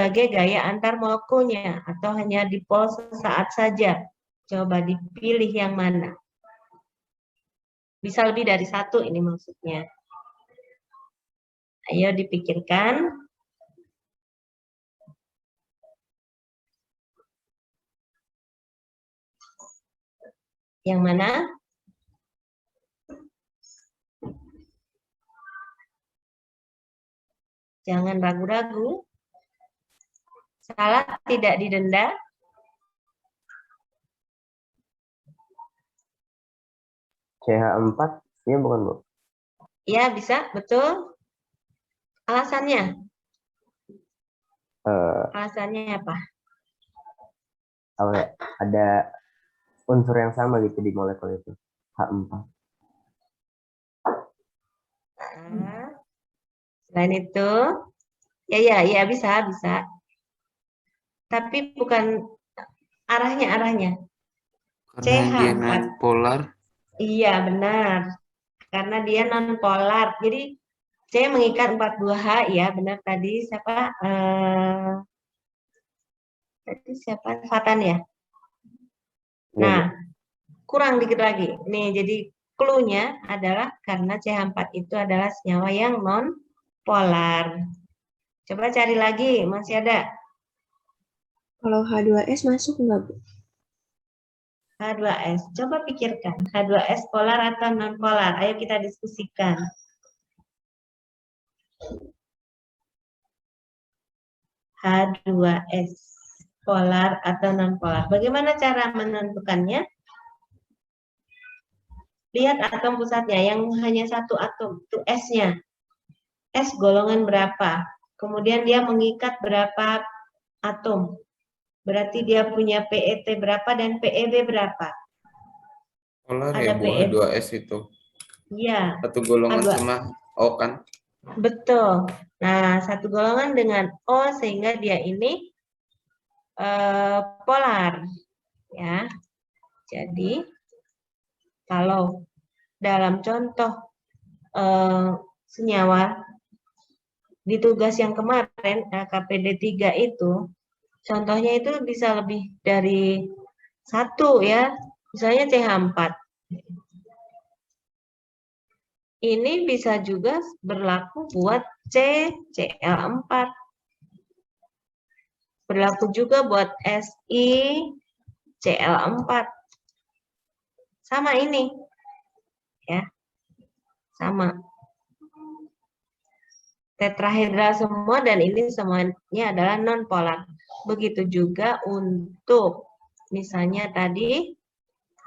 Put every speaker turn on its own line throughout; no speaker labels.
sebagai gaya antar molekulnya atau hanya dipol sesaat saja? Coba dipilih yang mana. Bisa lebih dari satu ini maksudnya. Ayo dipikirkan. Yang mana? Jangan ragu-ragu. Salah tidak didenda.
CH4, iya bukan, Bu?
Ya, bisa, betul. Alasannya? Alasannya apa?
Ada unsur yang sama gitu di molekul itu, H4.
Selain itu, ya bisa. Tapi bukan arahnya.
Karena dia
CH4.
non-polar.
Iya, benar. Karena dia non-polar. Jadi, C mengikat 42H, ya benar tadi. Siapa? Fatan ya? Nah, kurang dikit lagi. Nih, jadi clue-nya adalah karena CH4 itu adalah senyawa yang non-polar. Coba cari lagi, masih ada.
Kalau H2S masuk nggak, Bu?
H2S, coba pikirkan. H2S polar atau non-polar? Ayo kita diskusikan. H2S, polar atau non-polar. Bagaimana cara menentukannya? Lihat atom pusatnya, yang hanya satu atom, itu S-nya. S golongan berapa? Kemudian dia mengikat berapa atom? Berarti dia punya PET berapa dan PEB berapa?
Polar
Ada
ya, Bu,
PEB.
H2S itu.
Iya.
Satu golongan
H2.
sama O kan?
Betul. Nah, satu golongan dengan O sehingga dia ini polar. Ya. Jadi, kalau dalam contoh senyawa di tugas yang kemarin, KPD3 itu, contohnya itu bisa lebih dari satu ya, misalnya CH4. Ini bisa juga berlaku buat CCl4. Berlaku juga buat SiCl4. Sama ini. Ya. Sama. Tetrahedral semua dan ini semuanya adalah non-polar. Begitu juga untuk misalnya tadi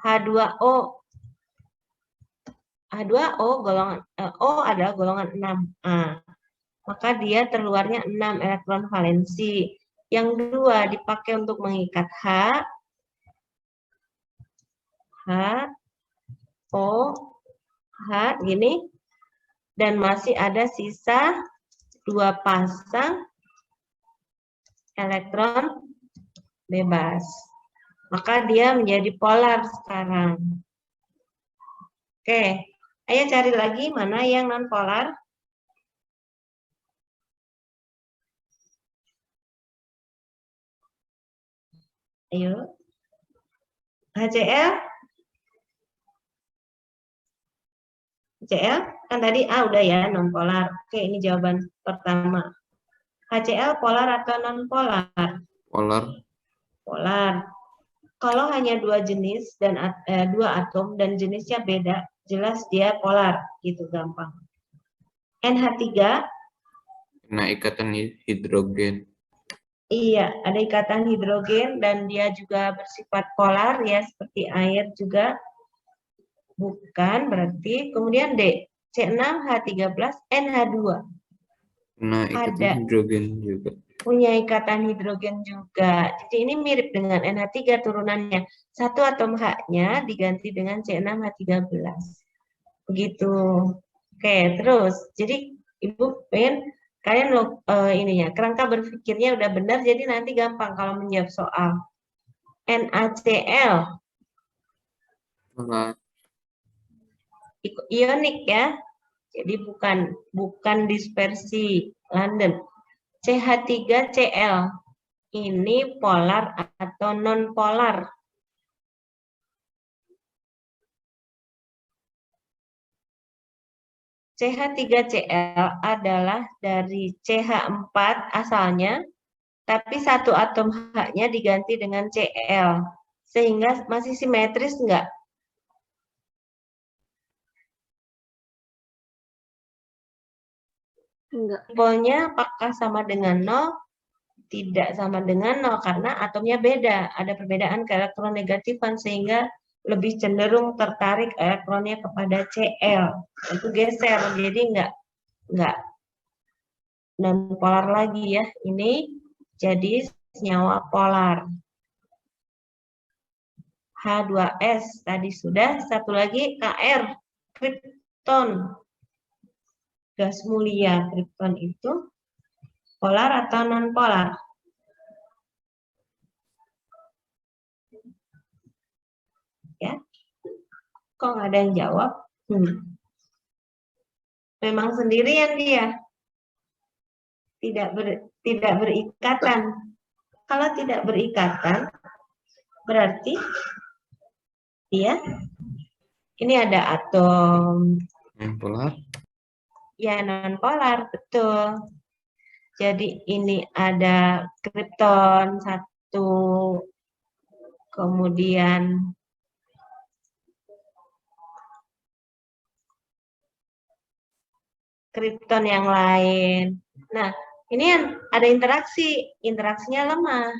H2O. H2O golongan O adalah golongan 6A. Maka dia terluarnya 6 elektron valensi. Yang dua dipakai untuk mengikat O, gini. Dan masih ada sisa 2 pasang elektron bebas. Maka dia menjadi polar sekarang. Oke, ayo cari lagi mana yang non-polar. Ayo. HCl. HCl kan tadi udah ya non-polar. Oke, ini jawaban pertama. HCl polar atau non-polar?
Polar.
Polar. Kalau hanya 2 jenis dan 2 atom dan jenisnya beda, jelas dia polar, gitu gampang. NH3.
Nah, ikatan hidrogen.
Iya, ada ikatan hidrogen dan dia juga bersifat polar ya, seperti air juga. Bukan, berarti. Kemudian D, C6H13NH2.
Nah, ikatan hidrogen juga.
Punya ikatan hidrogen juga. Jadi ini mirip dengan NH3 turunannya. Satu atom H-nya diganti dengan C6H13. Begitu. Oke, terus. Jadi Ibu pengen kalian ininya, kerangka berpikirnya udah benar, jadi nanti gampang kalau menjawab soal. NaCl. Ionik ya. Jadi bukan dispersi London. CH3Cl. Ini polar atau non-polar? CH3Cl adalah dari CH4 asalnya, tapi satu atom H-nya diganti dengan Cl. Sehingga masih simetris enggak?
Enggak.
Simpelnya apakah sama dengan 0? Tidak sama dengan 0 karena atomnya beda. Ada perbedaan keelektronegatifan sehingga lebih cenderung tertarik elektronnya kepada Cl. Itu geser, jadi enggak non polar lagi ya. Ini jadi senyawa polar. H2S tadi sudah, satu lagi Kr, kripton. Gas mulia kripton itu polar atau non polar? Ya, kok nggak ada yang jawab? Memang sendirian dia, tidak berikatan. Kalau tidak berikatan, berarti dia ini ada atom
Non polar.
ya non polar, betul. Jadi ini ada kripton satu, kemudian kripton yang lain. Nah, ini ada interaksinya lemah.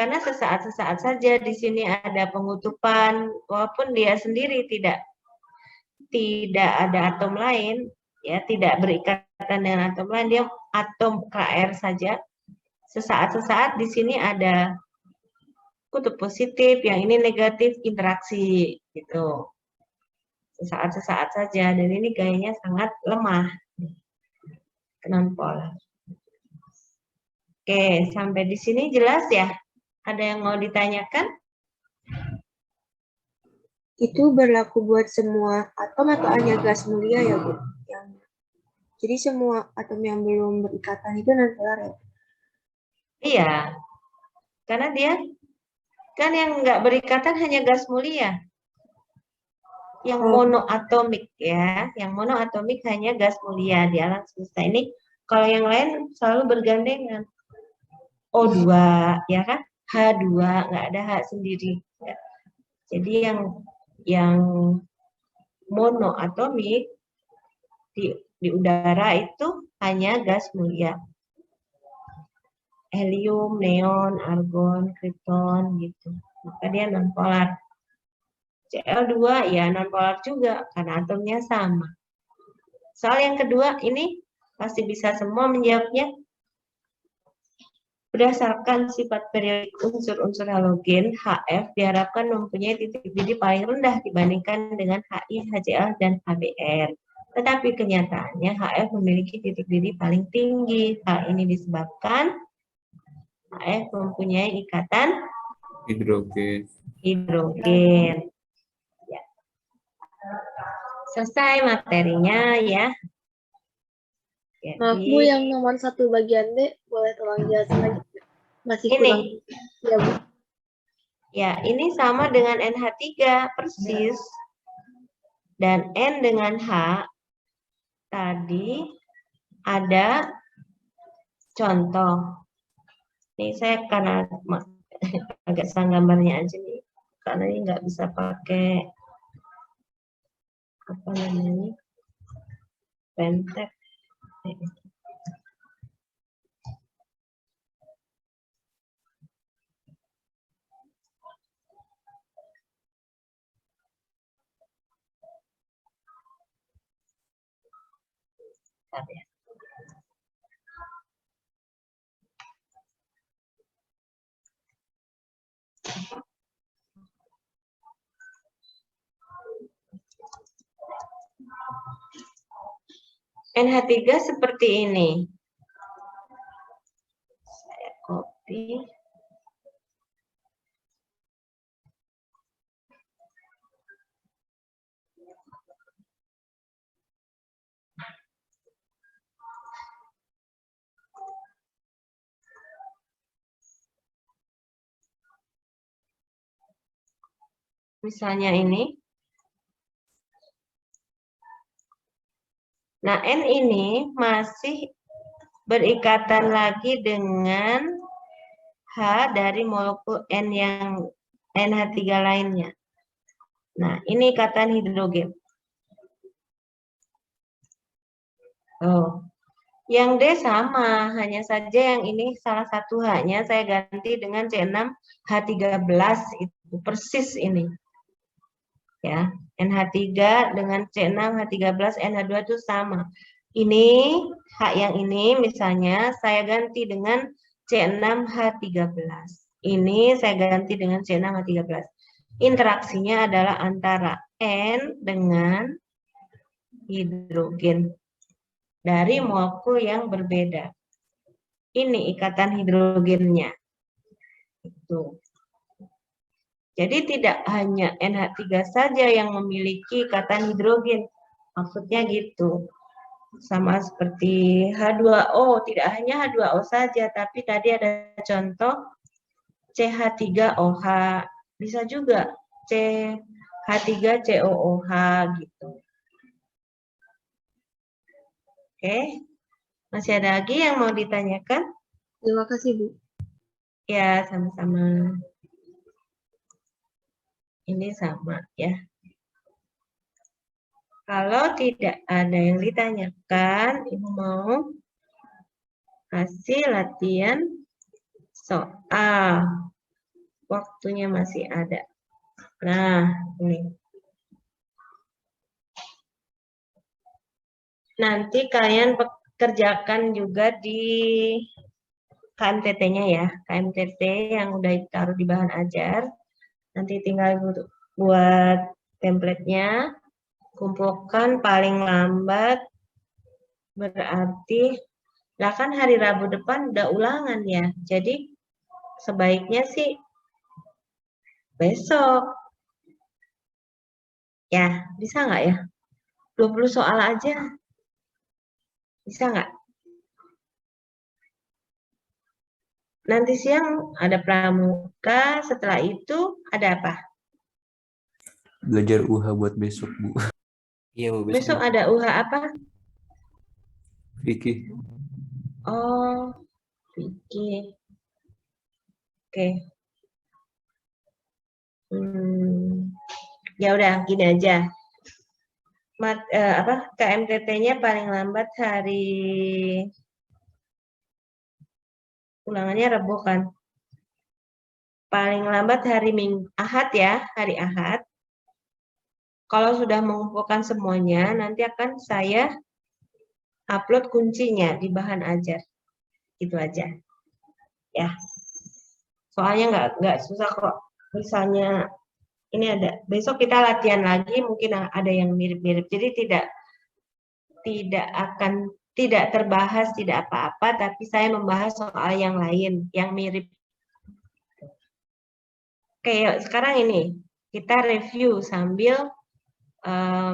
Karena sesaat-sesaat saja di sini ada pengutupan, walaupun dia sendiri tidak ada atom lain, ya tidak berikatan dengan atom lain, dia atom Kr saja. Sesaat-sesaat di sini ada kutub positif, yang ini negatif, interaksi gitu. Sesaat-sesaat saja, dan ini gayanya sangat lemah, non-polar. Oke, sampai di sini jelas ya? Ada yang mau ditanyakan?
Itu berlaku buat semua atom atau hanya gas mulia ya, Bu? Jadi semua atom yang belum berikatan itu non-polar ya?
Iya, karena dia kan yang nggak berikatan hanya gas mulia. Yang monoatomik ya, yang monoatomik hanya gas mulia di alam semesta ini. Kalau yang lain selalu bergandengan. O2 ya kan, H2 nggak ada H sendiri. Ya. Jadi yang monoatomik di udara itu hanya gas mulia. Helium, neon, argon, kripton gitu. Maka dia nonpolar. Cl2 ya nonpolar juga karena atomnya sama. Soal yang kedua ini pasti bisa semua menjawabnya. Berdasarkan sifat periodik unsur-unsur halogen, HF diharapkan mempunyai titik didih paling rendah dibandingkan dengan HI, HCl, dan HBr. Tetapi kenyataannya HF memiliki titik didih paling tinggi. Hal ini disebabkan HF mempunyai ikatan hidrogen. Ya. Selesai materinya ya. Jadi,
Maaf Bu, yang nomor 1 bagian D, boleh tolong jelasin lagi? Masih
ini.
kurang. Ya Bu.
Ya, ini sama dengan NH3 persis. Dan N dengan H tadi ada contoh. Ini saya karena agak sang gambarnya aja nih. Karena ini nggak bisa pakai apa namanya? Pentek. Ya. NH3 seperti ini. Saya copy. Misalnya ini. Nah, N ini masih berikatan lagi dengan H dari molekul N yang NH3 lainnya. Nah, ini ikatan hidrogen. Oh, yang D sama, hanya saja yang ini salah satu H-nya saya ganti dengan C6H13, itu persis ini. Ya, NH3 dengan C6H13 NH2 itu sama. Ini H yang ini misalnya saya ganti dengan C6H13. Ini saya ganti dengan C6H13. Interaksinya adalah antara N dengan hidrogen dari molekul yang berbeda. Ini ikatan hidrogennya. Itu. Jadi tidak hanya NH3 saja yang memiliki ikatan hidrogen. Maksudnya gitu. Sama seperti H2O, tidak hanya H2O saja, tapi tadi ada contoh CH3OH, bisa juga CH3COOH gitu. Oke, masih ada lagi yang mau ditanyakan?
Terima kasih, Bu.
Ya, sama-sama. Ini sama ya. Kalau tidak ada yang ditanyakan, Ibu mau kasih latihan soal. Waktunya masih ada. Nah, ini. Nanti kalian kerjakan juga di KMTT-nya ya. KMTT yang udah ditaruh di bahan ajar. Nanti tinggal buat template-nya. Kumpulkan paling lambat. Berarti, lah kan hari Rabu depan udah ulangan ya. Jadi, sebaiknya sih besok. Ya, bisa nggak ya? 20 soal aja. Bisa nggak? Nanti siang ada pramuka, setelah itu ada apa?
Belajar UH buat besok, Bu. Iya, Bu,
Besok ada UH apa?
Vicky.
Oh, fikih. Oke. Ya udah, gini aja. KMTT-nya paling lambat hari ulangannya Rabu kan. Paling lambat hari Ahad ya, hari Ahad. Kalau sudah mengumpulkan semuanya, nanti akan saya upload kuncinya di bahan ajar. Itu aja. Ya. Soalnya nggak susah kok. Misalnya ini ada, besok kita latihan lagi, mungkin ada yang mirip-mirip. Jadi tidak terbahas, tidak apa-apa, tapi saya membahas soal yang lain, yang mirip. Kayak sekarang ini, kita review sambil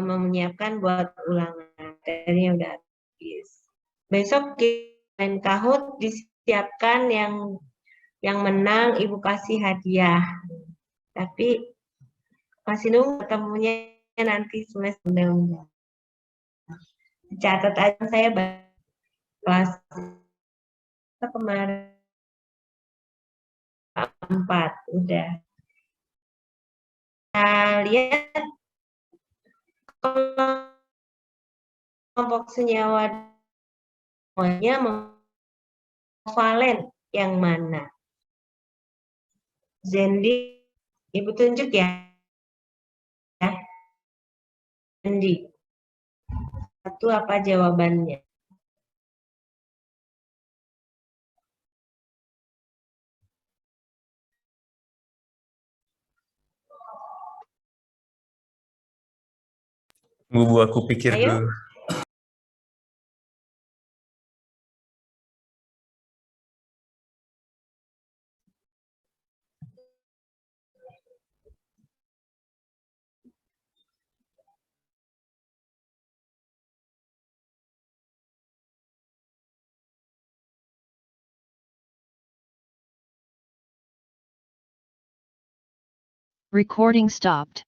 menyiapkan buat ulangan. Materinya udah habis. Besok kita Kahoot disiapkan yang menang Ibu kasih hadiah. Tapi masih nunggu ketemunya nanti semester undang-undang. Catat aja saya kelas kemarin 4 udah. Kita lihat kelompok senyawa semuanya valen yang mana? Zendi, Ibu tunjuk ya. Zendi. Satu apa jawabannya?
Bu, aku pikir
Ayo.
dulu.
Recording stopped.